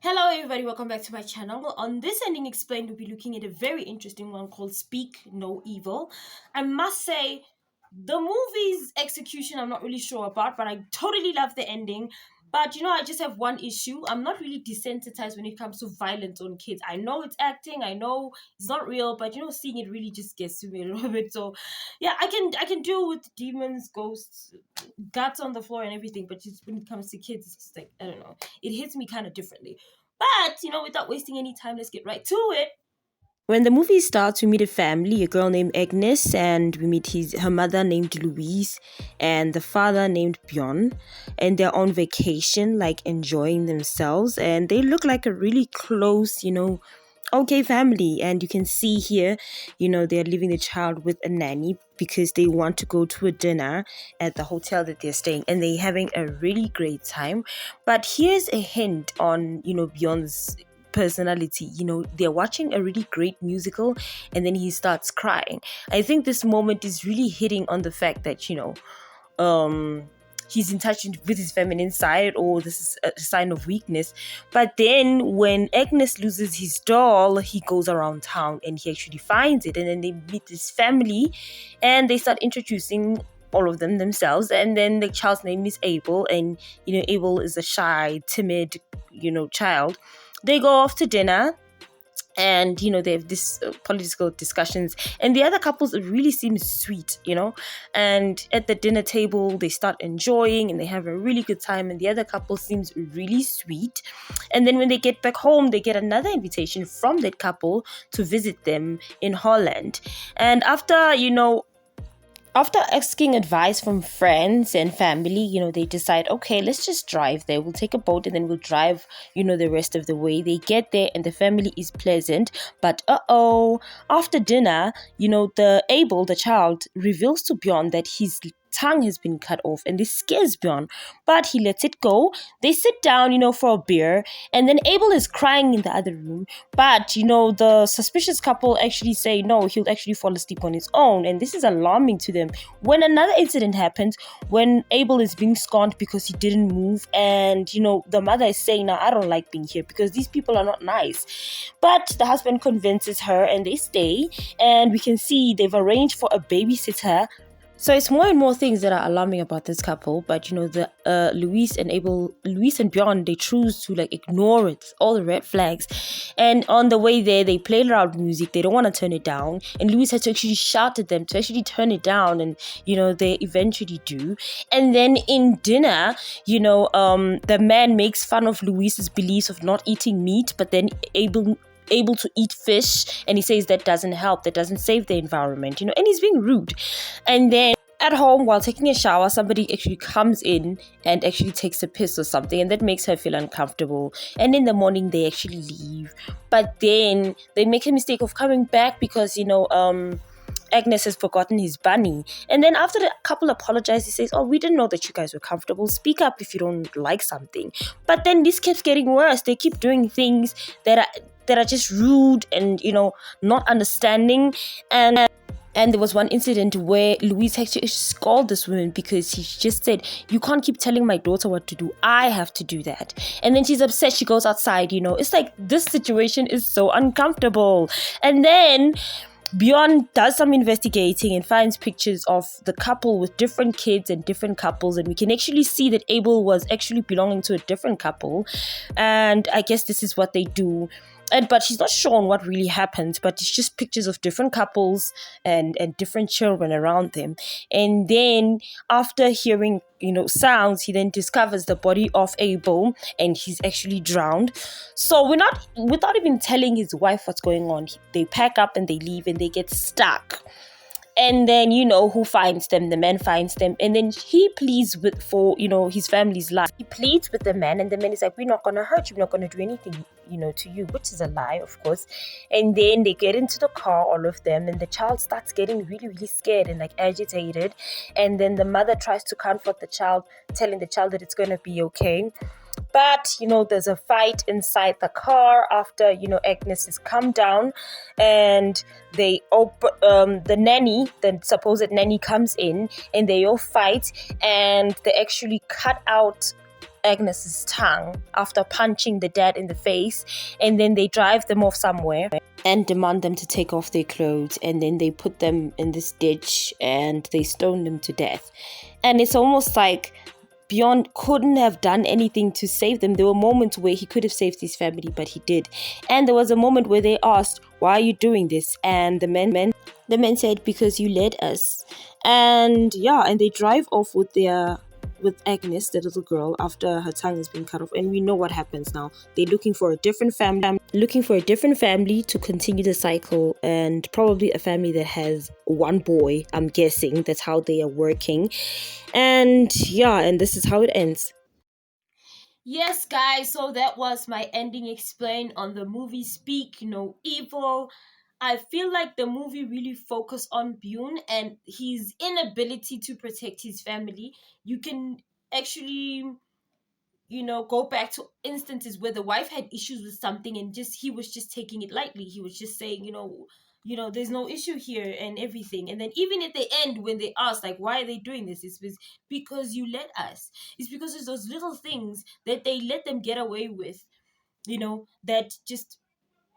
Hello, everybody. Welcome back to my channel. On this Ending Explained, we'll be looking at a very interesting one called Speak No Evil. I must say, the movie's execution, I'm not really sure about, but I totally love the ending. But I just have one issue. I'm not really desensitized when it comes to violence on kids. I know it's acting, I know it's not real, but seeing it really just gets to me a little bit. So, yeah, I can deal with demons, ghosts, guts on the floor, and everything. But just when it comes to kids, it's just like I don't know. It hits me kind of differently. But, without wasting any time, let's get right to it. When the movie starts, we meet a family, a girl named Agnes, and we meet her mother named Louise, and the father named Bjorn, and they're on vacation, like enjoying themselves, and they look like a really close, okay family. And you can see here, they're leaving the child with a nanny because they want to go to a dinner at the hotel that they're staying, and they're having a really great time. But here's a hint on, Bjorn's personality. They're watching a really great musical and then he starts crying. I think this moment is really hitting on the fact that he's in touch with his feminine side, or this is a sign of weakness. But then when Agnes loses his doll, he goes around town and he actually finds it, and then they meet this family and they start introducing all of them themselves. And then the child's name is Abel, and Abel is a shy, timid child. They go off to dinner, and they have this political discussions, and the other couples, it really seems sweet. And at the dinner table they start enjoying and they have a really good time, and the other couple seems really sweet. And then when they get back home, they get another invitation from that couple to visit them in Holland. And after asking advice from friends and family, they decide, okay, let's just drive there. We'll take a boat and then we'll drive, the rest of the way. They get there and the family is pleasant. But after dinner, the child reveals to Bjorn that his tongue has been cut off, and this scares Bjorn, but he lets it go. They sit down, for a beer, and then Abel is crying in the other room. But the suspicious couple actually say no, he'll actually fall asleep on his own, and this is alarming to them. When another incident happens, when Abel is being scorned because he didn't move, and the mother is saying, now I don't like being here because these people are not nice. But the husband convinces her and they stay, and we can see they've arranged for a babysitter. So it's more and more things that are alarming about this couple. But the Louise and Bjorn, they choose to ignore it, all the red flags. And on the way there, they play loud music. They don't want to turn it down. And Louise had to actually shout at them to actually turn it down. And they eventually do. And then in dinner, the man makes fun of Louise's beliefs of not eating meat, but then able to eat fish, and he says that doesn't help, that doesn't save the environment, and he's being rude. And then at home, while taking a shower, somebody actually comes in and actually takes a piss or something, and that makes her feel uncomfortable. And in the morning they actually leave, but then they make a mistake of coming back because Agnes has forgotten his bunny. And then after the couple apologizes, he says, oh, we didn't know that you guys were comfortable. Speak up if you don't like something. But then this keeps getting worse. They keep doing things that are just rude and not understanding. And there was one incident where Louise actually scolded this woman because she just said, you can't keep telling my daughter what to do. I have to do that. And then she's upset. She goes outside. It's like this situation is so uncomfortable. And then Bjorn does some investigating and finds pictures of the couple with different kids and different couples, and we can actually see that Abel was actually belonging to a different couple, and I guess this is what they do. But she's not shown what really happened, but it's just pictures of different couples and different children around them. And then after hearing sounds, he then discovers the body of Abel, and he's actually drowned. So without even telling his wife what's going on, they pack up and they leave, and they get stuck. And then who finds them? The man finds them, and then he pleads for his family's life. He pleads with the man, and the man is like, we're not gonna hurt you, we're not gonna do anything to you, which is a lie, of course. And then they get into the car, all of them, and the child starts getting really, really scared and agitated. And then the mother tries to comfort the child, telling the child that it's gonna be okay. But there's a fight inside the car after Agnes has come down, and they the nanny, the supposed nanny, comes in, and they all fight, and they actually cut out Agnes's tongue after punching the dad in the face, and then they drive them off somewhere and demand them to take off their clothes, and then they put them in this ditch and they stone them to death. And it's almost like Bjorn couldn't have done anything to save them. There were moments where he could have saved his family, but he did. And there was a moment where they asked, "Why are you doing this?" And the men said, "Because you led us." And yeah, and they drive off with Agnes, the little girl, after her tongue has been cut off. And we know what happens now. They're looking for a different family to continue the cycle, and probably a family that has one boy. I'm guessing that's how they are working. And yeah, and this is how it ends. Yes, guys, so that was my ending explain on the movie Speak No Evil. I feel like the movie really focused on Bune and his inability to protect his family. You can actually, go back to instances where the wife had issues with something and just he was just taking it lightly. He was just saying, there's no issue here and everything. And then even at the end, when they asked, like, why are they doing this? It's because you let us. It's because it's those little things that they let them get away with, that just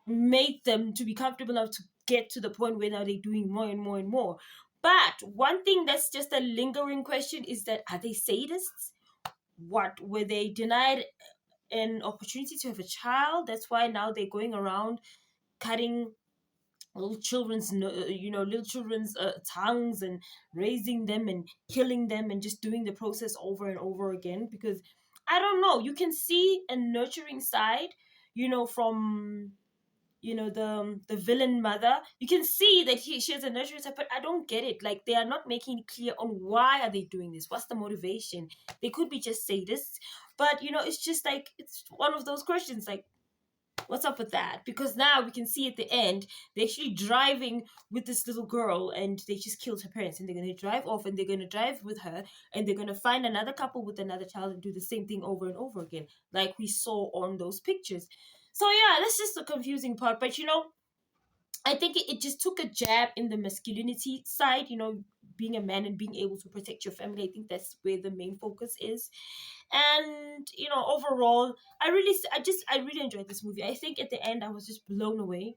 made them to be comfortable enough to get to the point where now they're doing more and more and more. But one thing that's just a lingering question is that, are they sadists? What, were they denied an opportunity to have a child? That's why now they're going around cutting little children's tongues and raising them and killing them and just doing the process over and over again. Because I don't know, you can see a nurturing side, from the villain mother. You can see that she has a nurturing side, but I don't get it. Like, they are not making it clear on why are they doing this. What's the motivation? They could be just sadists, but it's just like, it's one of those questions, like, what's up with that? Because now we can see at the end they're actually driving with this little girl and they just killed her parents, and they're going to drive off and they're going to drive with her and they're going to find another couple with another child and do the same thing over and over again, like we saw on those pictures. So yeah, that's just the confusing part. But I think it just took a jab in the masculinity side, being a man and being able to protect your family. I think that's where the main focus is. And overall, I really enjoyed this movie. I think at the end I was just blown away.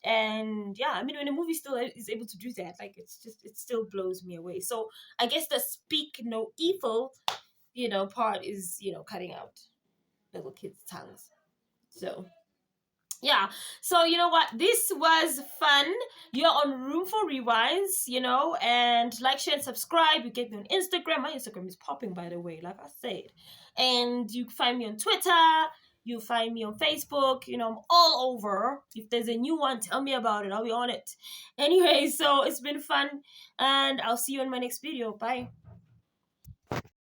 And yeah, I mean, when a movie still is able to do that, like, it still blows me away. So I guess the Speak No Evil part is cutting out little kids' tongues. So yeah, so you know what, this was fun. You're on Room for Rewinds, and like, share, and subscribe. You get me on Instagram. My Instagram is popping, by the way, like I said. And you find me on Twitter, you find me on Facebook. I'm all over. If there's a new one, tell me about it, I'll be on it. Anyway, so it's been fun, and I'll see you in my next video. Bye.